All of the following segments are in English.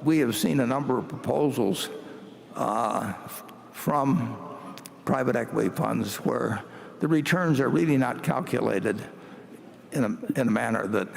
We have seen a number of proposals from private equity funds where the returns are really not calculated in a manner that,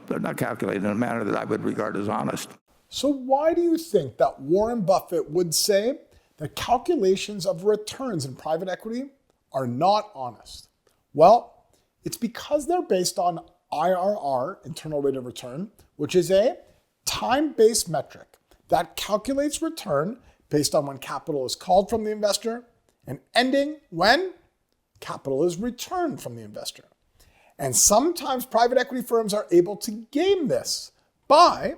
they're not calculated in a manner that I would regard as honest. So why do you think that Warren Buffett would say that calculations of returns in private equity are not honest? Well, it's because they're based on IRR, internal rate of return, which is a time-based metric that calculates return based on when capital is called from the investor and ending when capital is returned from the investor. And sometimes private equity firms are able to game this by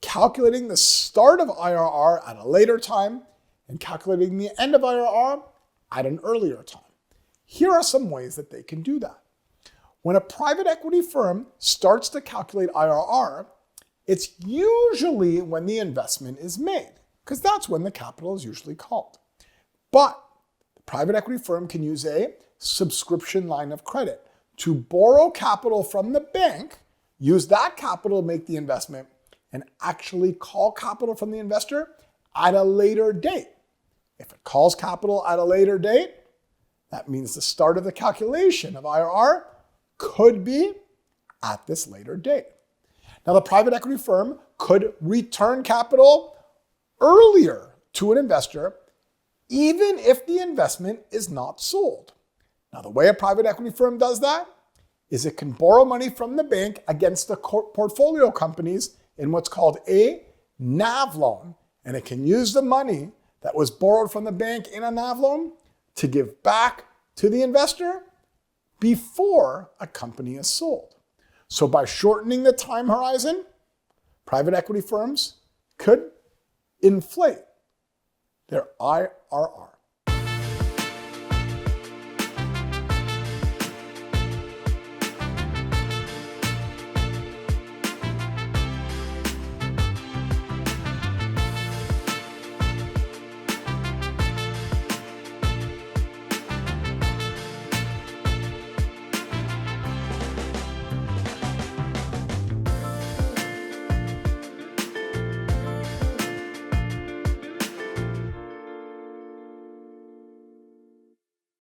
calculating the start of IRR at a later time and calculating the end of IRR at an earlier time. Here are some ways that they can do that. When a private equity firm starts to calculate IRR, it's usually when the investment is made, because that's when the capital is usually called. But the private equity firm can use a subscription line of credit to borrow capital from the bank, use that capital to make the investment, and actually call capital from the investor at a later date. If it calls capital at a later date, that means the start of the calculation of IRR could be at this later date. Now, the private equity firm could return capital earlier to an investor, even if the investment is not sold. Now, the way a private equity firm does that is it can borrow money from the bank against the portfolio companies in what's called a NAV loan, and it can use the money that was borrowed from the bank in a NAV loan to give back to the investor before a company is sold. So by shortening the time horizon, private equity firms could inflate their IRR.